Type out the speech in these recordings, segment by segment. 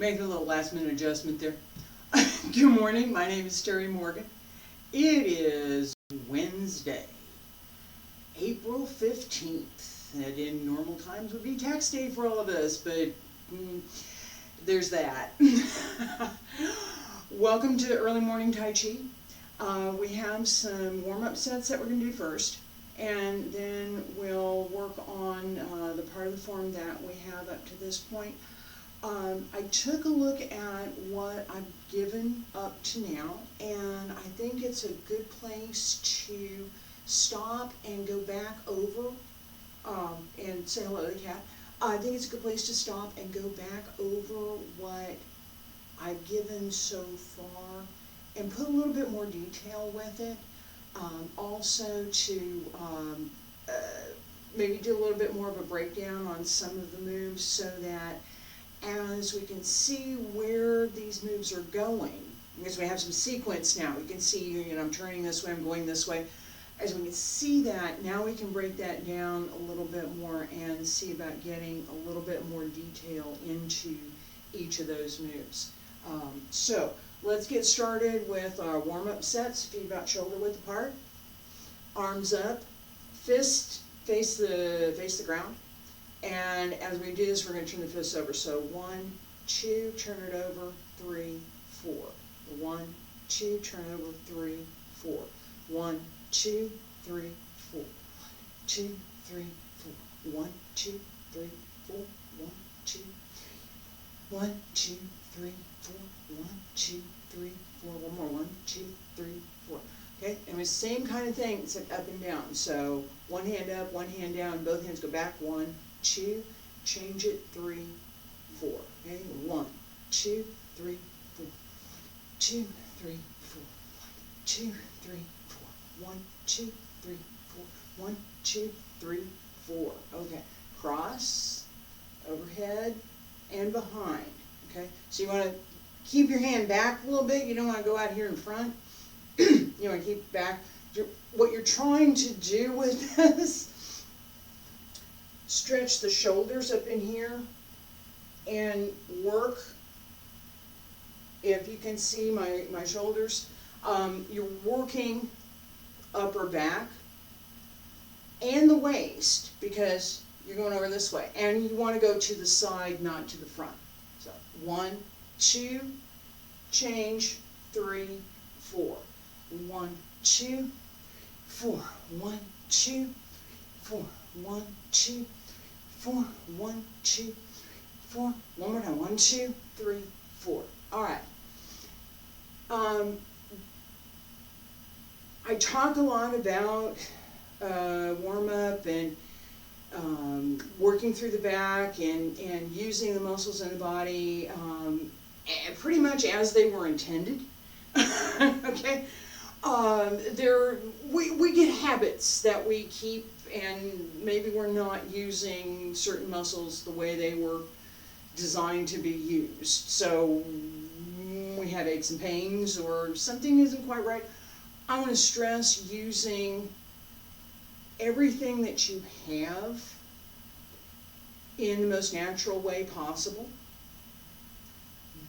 Make a little last minute adjustment there. Good morning, my name is Terry Morgan. It is Wednesday, April 15th. That in normal times would be tax day for all of us, but there's that. Welcome to Early Morning Taiji. We have some warm-up sets that we're going to do first, and then we'll work on the part of the form that we have up to this point. I took a look at what I've given up to now, and I think it's a good place to stop and go back over and say hello to the cat. I think it's a good place to stop and go back over what I've given so far and put a little bit more detail with it. Also to maybe do a little bit more of a breakdown on some of the moves so that as we can see where these moves are going, because we have some sequence now, we can see, you know, I'm turning this way, I'm going this way. As we can see that, now we can break that down a little bit more and see about getting a little bit more detail into each of those moves. So let's get started with our warm-up sets. Feet about shoulder width apart, arms up, fist face the ground. And as we do this, we're going to turn the fists over. So 1, 2, turn it over, 3, 4. 1, 2, turn it over, 3, 4. 1, 2, 3, 4. 2, 3, 4. 1, 2, 3, 4. 1, 2. 1, 2, 3, 4. 1, 2, 3, 4. One more. 1, 2, 3, 4. Okay, and the same kind of thing, except up and down. So one hand up, one hand down, both hands go back. 1, 2, change it, 3, 4. Okay, 1, 2, 3, 4. 2, 3, 4. 2, 3, 4. 1, 2, 3, 4. 1, 2, 3, 4. Okay, cross, overhead, and behind. Okay, so you want to keep your hand back a little bit. You don't want to go out here in front. You want to keep it back. What you're trying to do with this, stretch the shoulders up in here and work, if you can see my shoulders, you're working upper back and the waist because you're going over this way. And you want to go to the side, not to the front. So 1, 2, change, 3, 4. 1, 2, 4. 1, 2, 4. 1, 2, 4. 1, 2, 4. One more time. 1, 2, 3, 4. All right. I talk a lot about warm up and working through the back and using the muscles in the body pretty much as they were intended. Okay. We get habits that we keep, and maybe we're not using certain muscles the way they were designed to be used. So we have aches and pains or something isn't quite right. I want to stress using everything that you have in the most natural way possible.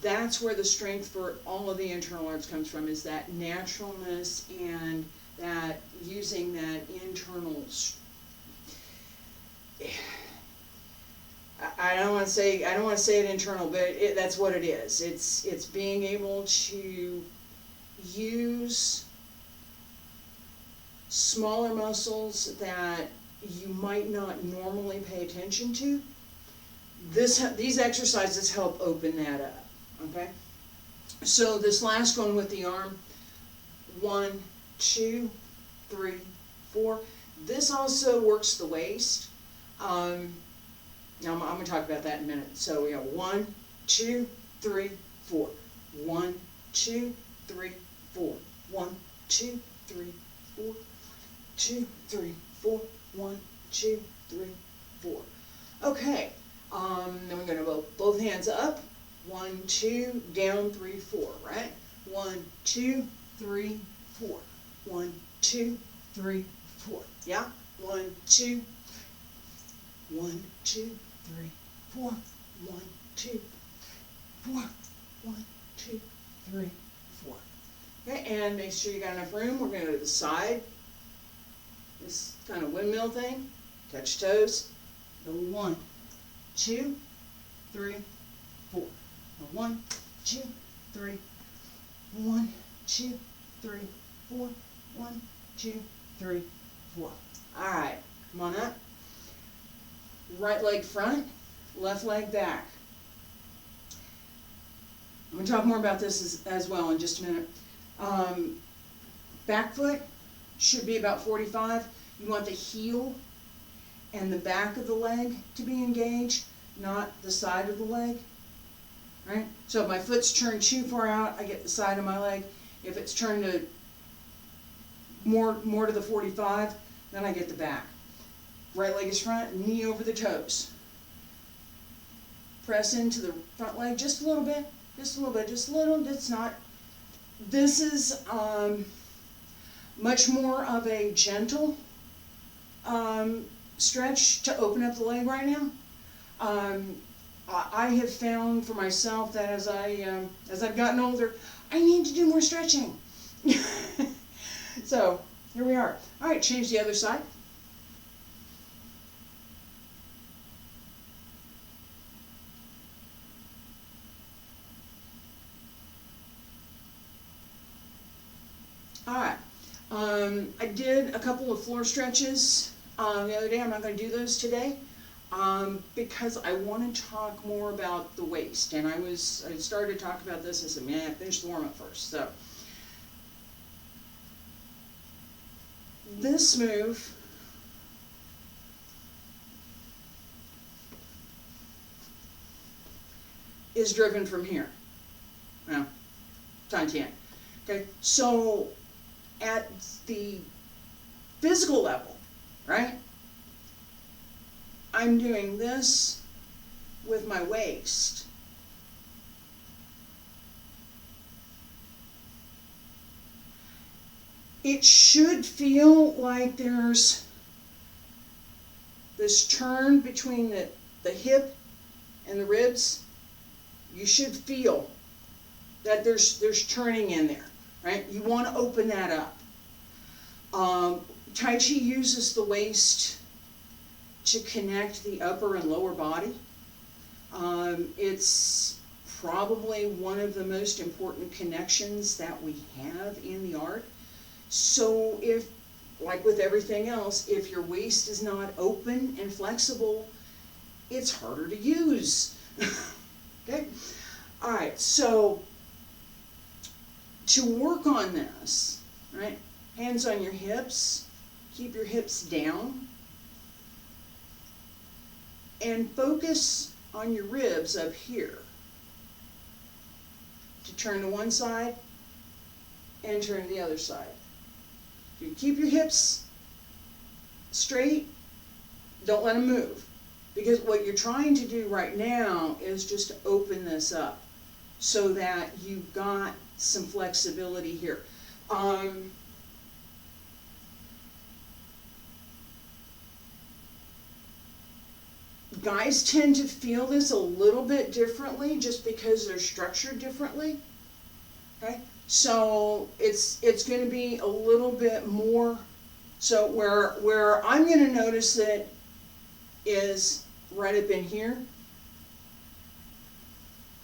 That's where the strength for all of the internal arts comes from, is that naturalness and that using that internal. I don't want to say it internal, but that's what it is. It's being able to use smaller muscles that you might not normally pay attention to. These exercises help open that up. Okay, so this last one with the arm, 1, 2, 3, 4. This also works the waist. Now I'm going to talk about that in a minute. So we have 1, 2, 3, 4. 1, 2, 3, 4. 1, 2, 3, 4. 2, 3, 4. 1, 2, 3, 4. Okay. Then we're going to go both hands up. 1, 2, down, 3, 4, right? 1, 2, 3, 4. 1, 2, 3, 4. Yeah? 1, 2, 1, 2, 3, 4. 1, 2, 4. 1, 2, 3, 4. Okay, and make sure you got enough room. We're going to go to the side. This kind of windmill thing. Touch toes. Go 1, 2, 3, 4. Go 1, 2, 3. 1, 2, 3, 4. 1, 2, 3, 4. All right, come on up. Right leg front, left leg back. I'm going to talk more about this as well in just a minute. Back foot should be about 45. You want the heel and the back of the leg to be engaged, not the side of the leg. Right? So if my foot's turned too far out, I get the side of my leg. If it's turned to more to the 45, then I get the back. Right leg is front, knee over the toes. Press into the front leg just a little bit, just a little bit, just a little. It's not. This is much more of a gentle stretch to open up the leg right now. I have found for myself that as I've gotten older, I need to do more stretching. So here we are. All right, change the other side. All right. I did a couple of floor stretches the other day. I'm not going to do those today because I want to talk more about the waist. And I started to talk about this. I said, man, I finished the warm up first. So this move is driven from here. Well, Taiji. Okay, so at the physical level, right, I'm doing this with my waist. It should feel like there's this turn between the hip and the ribs. You should feel that there's turning in there, right? You want to open that up. Taiji uses the waist to connect the upper and lower body. It's probably one of the most important connections that we have in the art. So if, like with everything else, if your waist is not open and flexible, it's harder to use. Okay? All right, so to work on this, right, hands on your hips, keep your hips down, and focus on your ribs up here to turn to one side and turn to the other side. You keep your hips straight, don't let them move, because what you're trying to do right now is just to open this up so that you've got some flexibility here. Guys tend to feel this a little bit differently just because they're structured differently. Okay, so it's going to be a little bit more. So where I'm going to notice it is right up in here.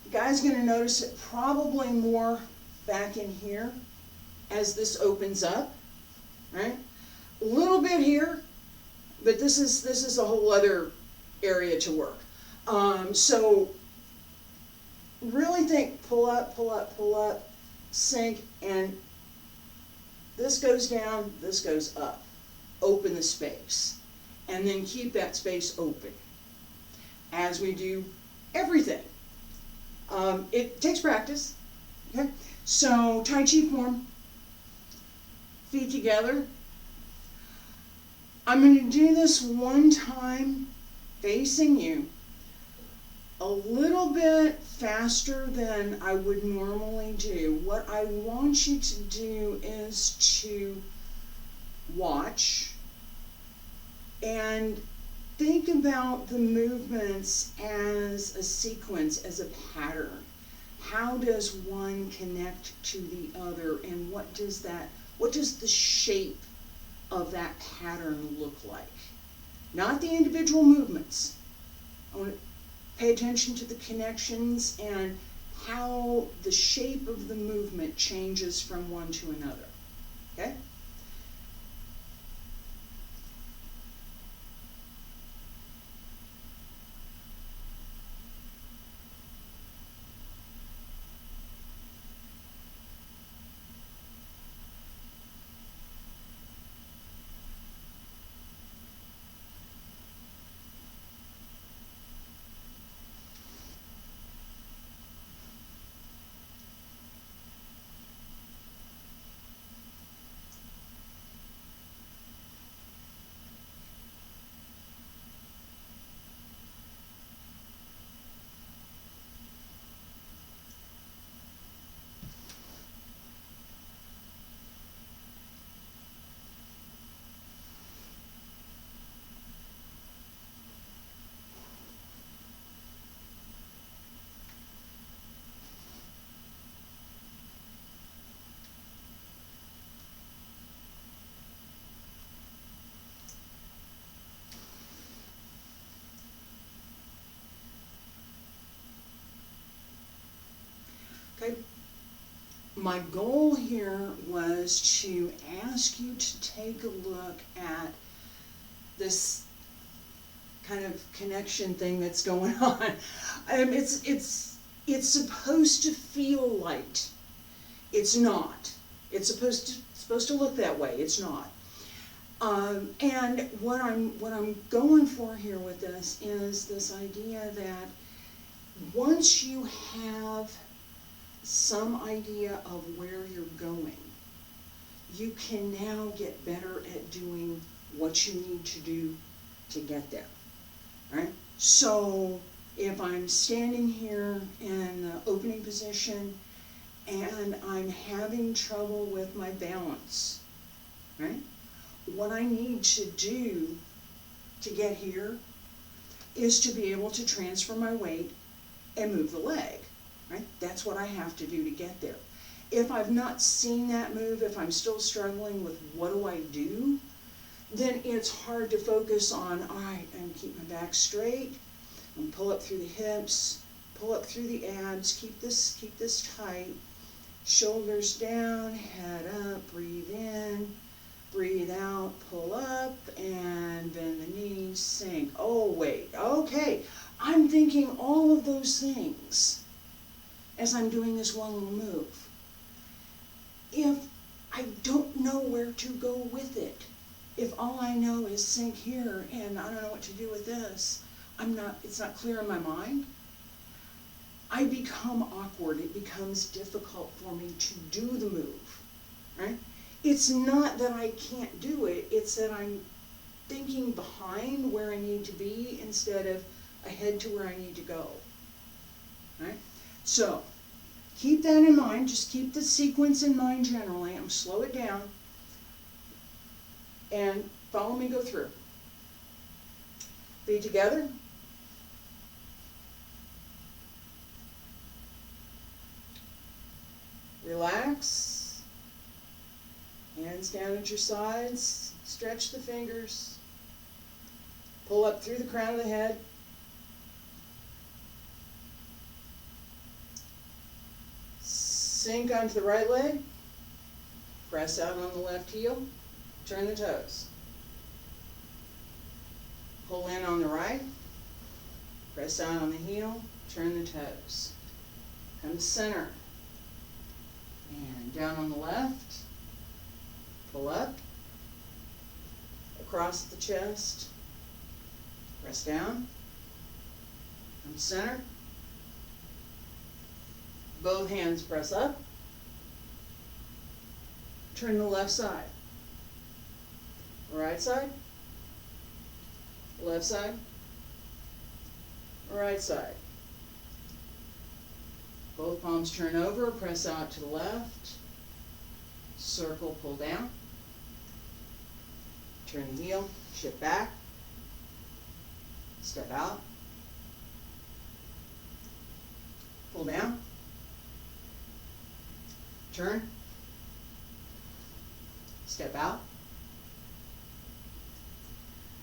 The guy's going to notice it probably more back in here as this opens up, right? A little bit here, but this is a whole other area to work. So really think pull up, pull up, pull up, sink, and this goes down, this goes up. Open the space, and then keep that space open as we do everything. It takes practice. Okay, so Taiji form, feet together. I'm going to do this one time facing you a little bit faster than I would normally do. What I want you to do is to watch and think about the movements as a sequence, as a pattern. how does one connect to the other, and what does the shape of that pattern look like? Not the individual movements. I want to pay attention to the connections and how the shape of the movement changes from one to another. Okay? Okay. My goal here was to ask you to take a look at this kind of connection thing that's going on. It's supposed to feel light. It's not. It's supposed to look that way. It's not. And what I'm going for here with this is this idea that once you have some idea of where you're going, you can now get better at doing what you need to do to get there. Right? So if I'm standing here in the opening position and I'm having trouble with my balance, right? What I need to do to get here is to be able to transfer my weight and move the leg, right? That's what I have to do to get there. If I've not seen that move, if I'm still struggling with what do I do, then it's hard to focus on, all right, and keep my back straight, and pull up through the hips, pull up through the abs, keep this tight, shoulders down, head up, breathe in, breathe out, pull up, and bend the knees, sink. Oh, wait, okay, I'm thinking all of those things as I'm doing this one little move. If I don't know where to go with it, if all I know is sink here and I don't know what to do with this, it's not clear in my mind, I become awkward. It becomes difficult for me to do the move, right? It's not that I can't do it, it's that I'm thinking behind where I need to be instead of ahead to where I need to go, right? So, keep that in mind, just keep the sequence in mind generally. I'm going to slow it down and follow me go through. Feet together. Relax. Hands down at your sides. Stretch the fingers. Pull up through the crown of the head. Sink onto the right leg. Press out on the left heel. Turn the toes. Pull in on the right. Press out on the heel. Turn the toes. Come to center. And down on the left. Pull up. Across the chest. Press down. Come to center. Both hands press up. Turn to the left side. Right side. Left side. Right side. Both palms turn over, press out to the left. Circle, pull down. Turn the heel, shift back. Step out. Pull down. turn, step out,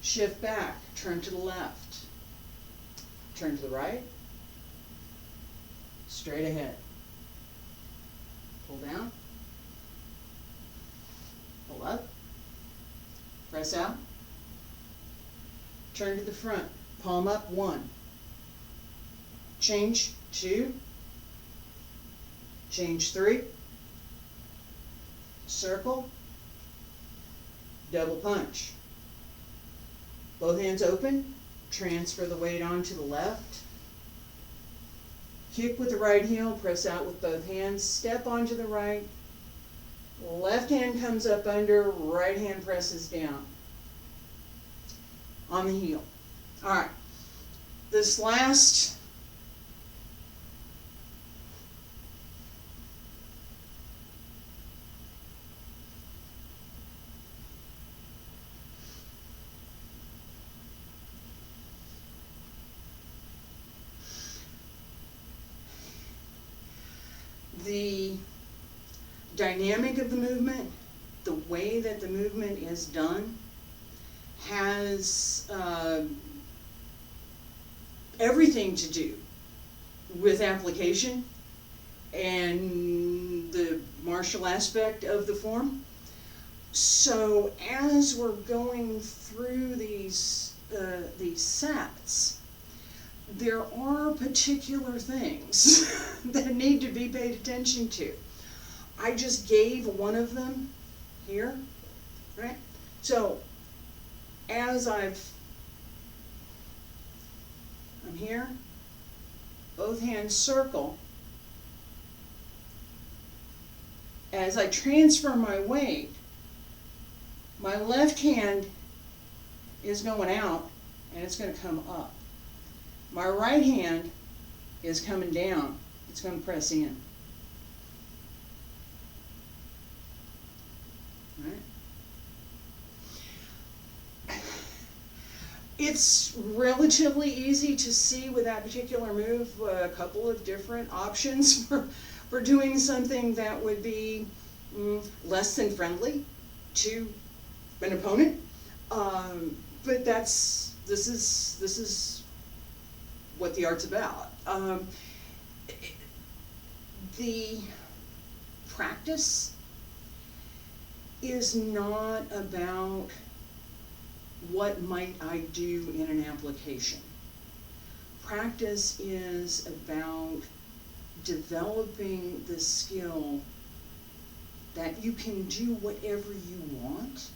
shift back, turn to the left, turn to the right, straight ahead, pull down, pull up, press out, turn to the front, palm up, 1, change, 2, change, 3, circle, double punch. Both hands open, transfer the weight onto the left, kick with the right heel, press out with both hands, step onto the right, left hand comes up under, right hand presses down on the heel. All right, this last the dynamic of the movement, the way that the movement is done, has everything to do with application and the martial aspect of the form. So as we're going through these sets, there are particular things that need to be paid attention to. I just gave one of them here, right? So as I'm here, both hands circle. As I transfer my weight, my left hand is going out and it's going to come up. My right hand is coming down. It's going to press in. Right? It's relatively easy to see with that particular move a couple of different options for doing something that would be less than friendly to an opponent. But this is what the art's about. The practice is not about what might I do in an application. Practice is about developing the skill that you can do whatever you want.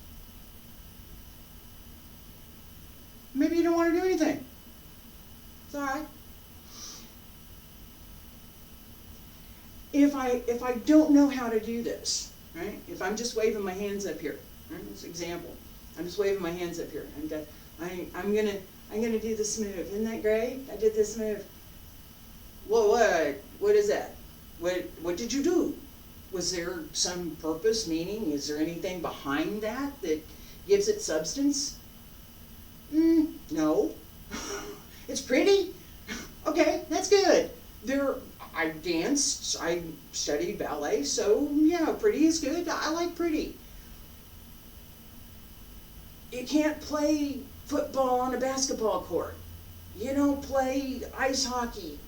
Maybe you don't want to do anything. It's all right. If I don't know how to do this, right? If I'm just waving my hands up here, right? This example, I'm just waving my hands up here. I'm gonna do this move. Isn't that great? I did this move. Whoa, what is that? What did you do? Was there some purpose, meaning? Is there anything behind that gives it substance? No. It's pretty. Okay, that's good. I danced, I studied ballet, so yeah, pretty is good. I like pretty. You can't play football on a basketball court. You don't play ice hockey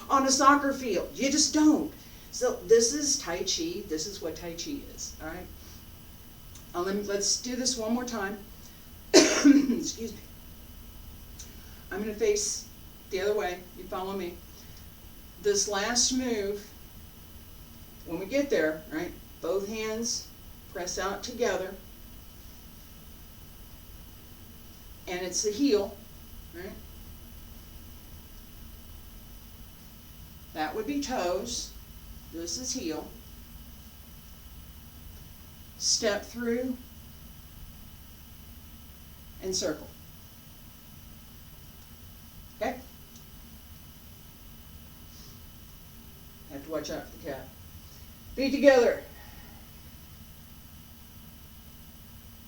on a soccer field. You just don't. So this is Tai Chi. This is what Tai Chi is, all right? Let's do this one more time. Excuse me. I'm going to face the other way. You follow me. This last move, when we get there, right, both hands press out together. And it's the heel, right? That would be toes. This is heel. Step through and circle. Okay? Have to watch out for the cat. Feet together.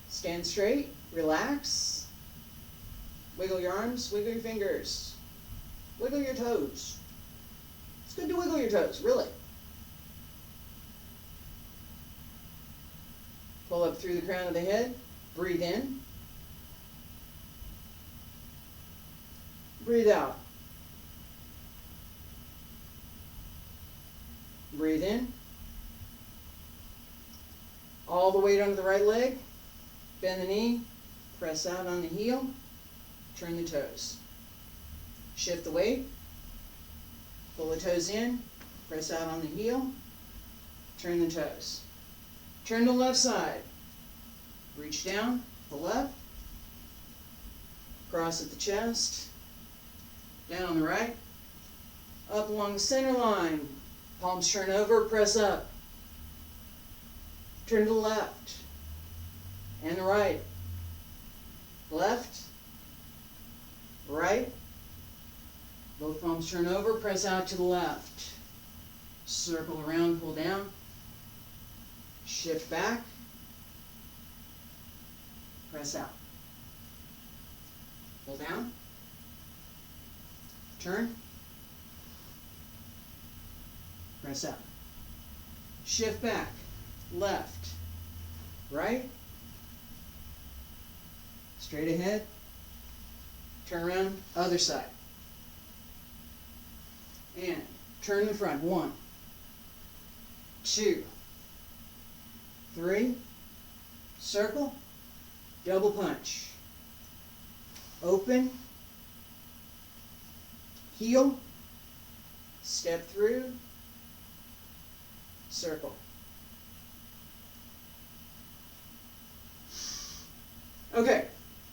Stand straight, relax. Wiggle your arms, wiggle your fingers. Wiggle your toes. It's good to wiggle your toes, really. Pull up through the crown of the head. Breathe in. Breathe out. Breathe in. All the weight onto the right leg. Bend the knee. Press out on the heel. Turn the toes. Shift the weight. Pull the toes in. Press out on the heel. Turn the toes. Turn to the left side. Reach down, the left. Cross at the chest. Down on the right. Up along the center line. Palms turn over, press up. Turn to the left. And the right. Left. Right. Both palms turn over, press out to the left. Circle around, pull down. Shift back. Press out. Pull down. Turn. Press out. Shift back. Left. Right. Straight ahead. Turn around. Other side. And turn in front. 1, 2, 3. Circle. Double punch. Open. Heel. Step through. Circle. Okay.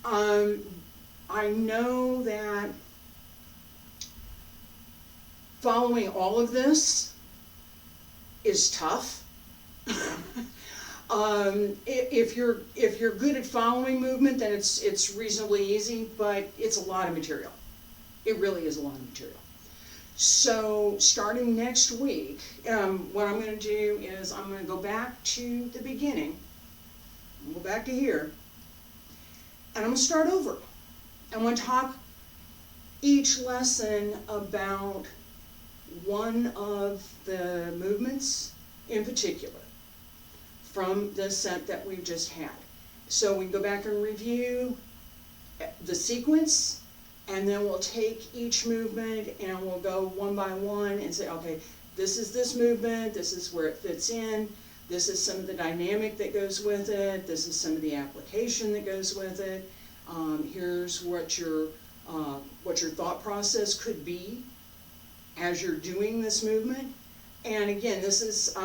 I know that following all of this is tough. If you're good at following movement, then it's reasonably easy, but it's a lot of material. It really is a lot of material. So starting next week, what I'm going to do is I'm going to go back to the beginning. Go back to here, and I'm going to start over. I'm going to talk each lesson about one of the movements in particular from the set that we've just had. So we go back and review the sequence, and then we'll take each movement and we'll go one by one and say, okay, this is this movement, this is where it fits in, this is some of the dynamic that goes with it, this is some of the application that goes with it, here's what your thought process could be as you're doing this movement. And again, this is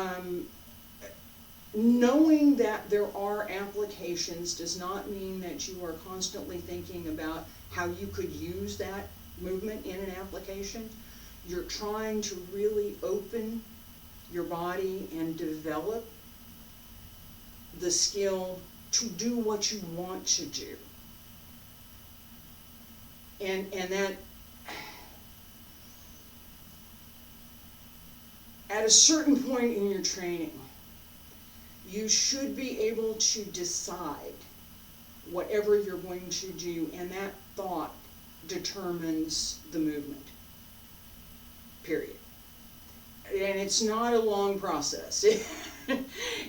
knowing that there are applications does not mean that you are constantly thinking about how you could use that movement in an application. You're trying to really open your body and develop the skill to do what you want to do. And that at a certain point in your training, you should be able to decide whatever you're going to do, and that thought determines the movement, period. And it's not a long process.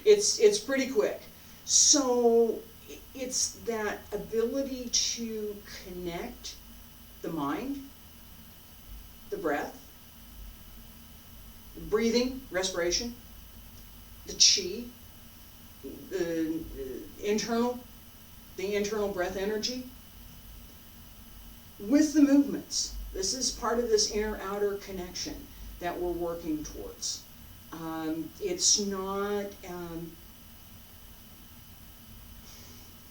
It's pretty quick. So it's that ability to connect the mind, the breath, breathing, respiration, the chi, the internal breath energy with the movements. This is part of this inner-outer connection that we're working towards. It's not,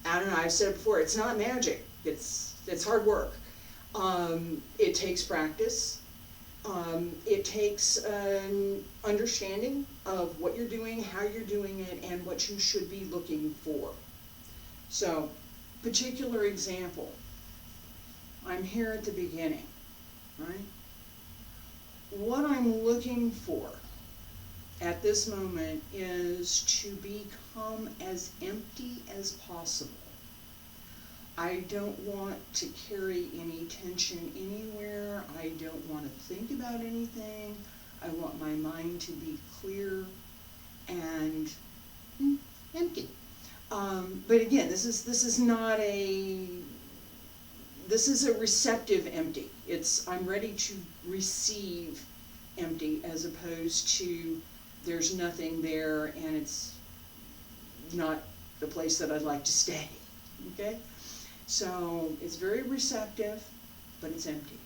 I don't know, I've said it before, it's not magic. It's hard work. It takes practice. It takes an understanding of what you're doing, how you're doing it, and what you should be looking for. So, particular example. I'm here at the beginning, right? What I'm looking for at this moment is to become as empty as possible. I don't want to carry any tension anywhere. I don't want to think about anything. I want my mind to be clear and empty. But again, this is not a, this is a receptive empty. It's, I'm ready to receive empty, as opposed to there's nothing there and it's not the place that I'd like to stay. Okay? So it's very receptive, but it's empty.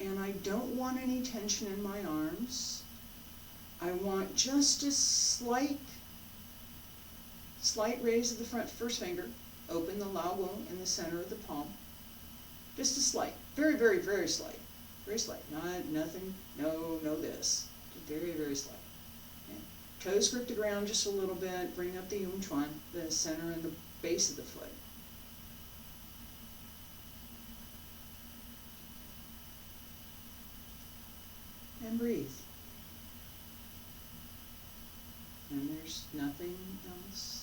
And I don't want any tension in my arms. I want just a slight raise of the first finger. Open the lao wung in the center of the palm. Just a slight, very, very, very slight. Very slight, not nothing, no this. Just very, very slight. Okay. Toes grip the ground just a little bit. Bring up the yung chuan, the center and the base of the foot. And breathe. And there's nothing else.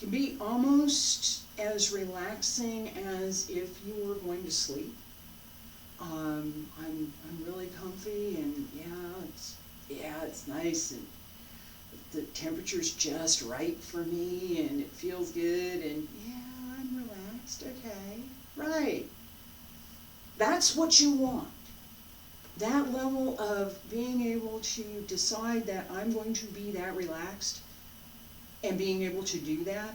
Can be almost as relaxing as if you were going to sleep. I'm really comfy, and it's nice, and the temperature's just right for me, and it feels good, and yeah, I'm relaxed. Okay, right. That's what you want. That level of being able to decide that I'm going to be that relaxed, and being able to do that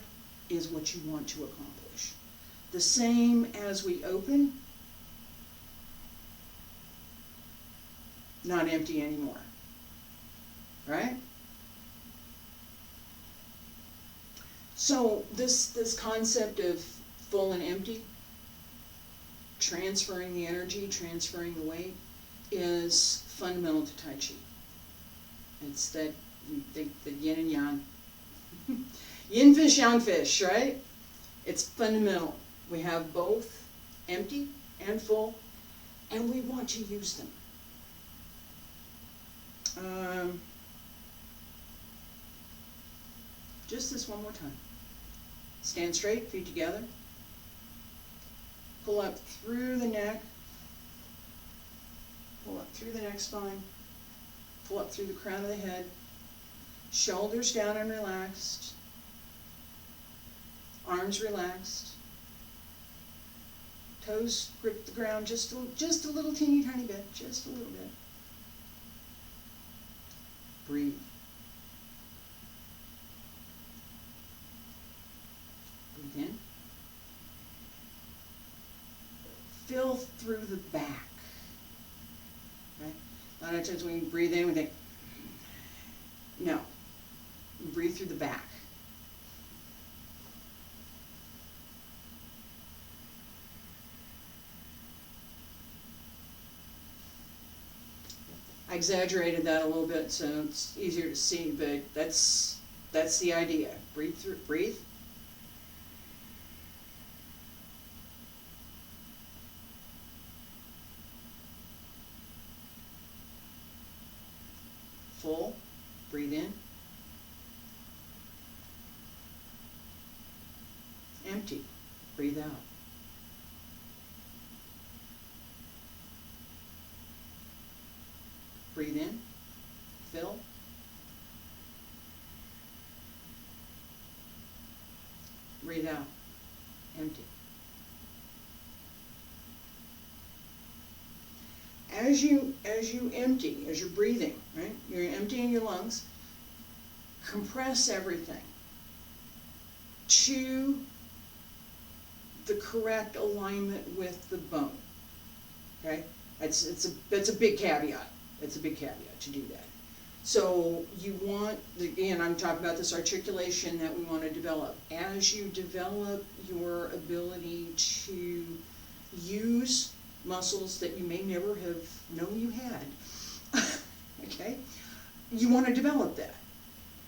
is what you want to accomplish. The same as we open, not empty anymore, right? So this concept of full and empty, transferring the energy, transferring the weight, is fundamental to Tai Chi. It's that, the yin and yang. Yin fish, yang fish, right? It's fundamental. We have both empty and full, and we want to use them. Just this one more time. Stand straight, feet together. Pull up through the neck. Pull up through the neck spine. Pull up through the crown of the head. Shoulders down and relaxed. Arms relaxed. Toes grip the ground just a little teeny tiny bit, just a little bit. Breathe. Breathe in. Fill through the back. Right? A lot of times when we breathe in, we think, no. Breathe through the back. I exaggerated that a little bit so it's easier to see, but that's the idea. Breathe through, breathe. Full, breathe in. Empty, breathe out. Breathe in, fill. Breathe out, empty. As you empty, as you're breathing, right? You're emptying your lungs. Compress everything to the correct alignment with the bone. Okay? That's a big caveat. That's a big caveat to do that. So you want, again, I'm talking about this articulation that we want to develop. As you develop your ability to use muscles that you may never have known you had, okay, you want to develop that.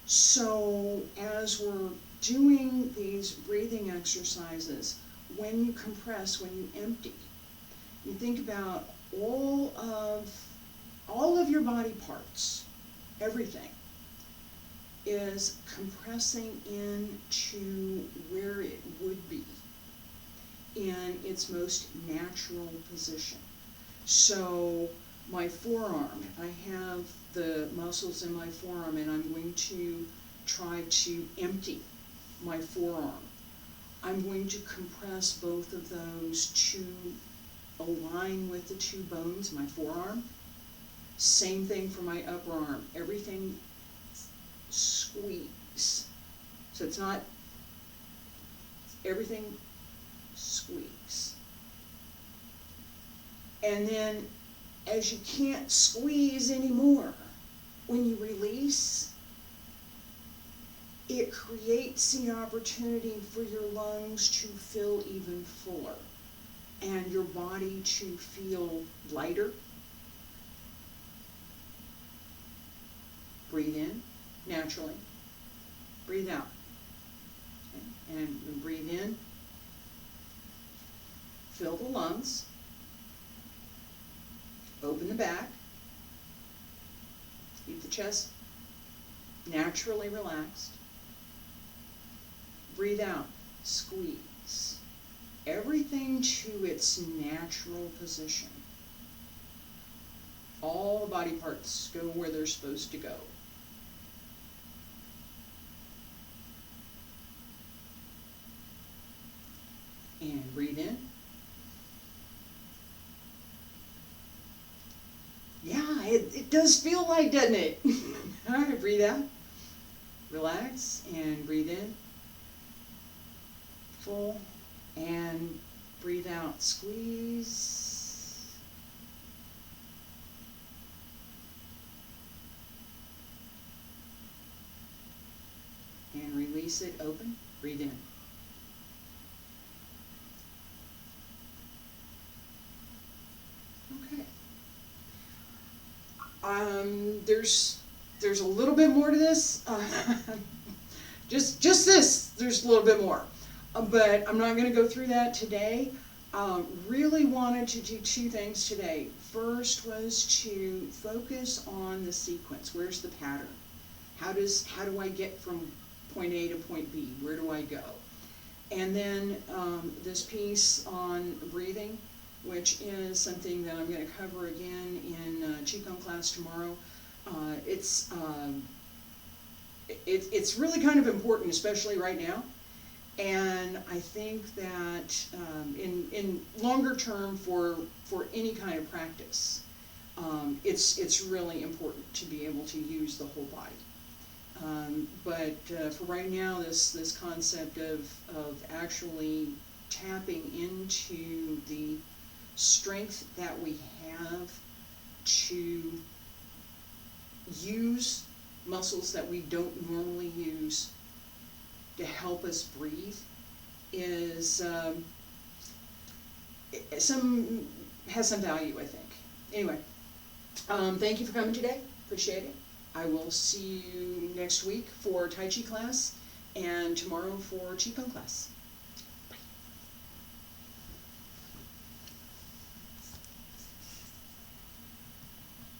So as we're doing these breathing exercises, when you compress, when you empty, you think about all of your body parts, everything, is compressing into where it would be in its most natural position. So my forearm, if I have the muscles in my forearm and I'm going to try to empty my forearm, I'm going to compress both of those to align with the two bones, my forearm. Same thing for my upper arm. Everything squeeze. So it's not, everything squeeze. And then as you can't squeeze anymore, when you release, it creates the opportunity for your lungs to fill even fuller and your body to feel lighter. Breathe in naturally. Breathe out. Okay. And breathe in. Fill the lungs. Open the back. Keep the chest naturally relaxed. Breathe out. Squeeze. Everything to its natural position. All the body parts go where they're supposed to go. And breathe in. Yeah, it does feel like, doesn't it? All right, breathe out. Relax and breathe in. Full. And breathe out. Squeeze. And release it. Open. Breathe in. Okay. There's a little bit more to this. Just this. There's a little bit more, but I'm not going to go through that today. Really wanted to do two things today. First was to focus on the sequence. Where's the pattern? How do I get from point A to point B? Where do I go? And then this piece on breathing, which is something that I'm going to cover again in Qigong class tomorrow. It's really kind of important, especially right now. And I think that in longer term for any kind of practice, it's really important to be able to use the whole body. But for right now, this concept of actually tapping into the strength that we have to use muscles that we don't normally use to help us breathe is has some value, I think. Anyway, thank you for coming today. Appreciate it. I will see you next week for Tai Chi class and tomorrow for Qigong class.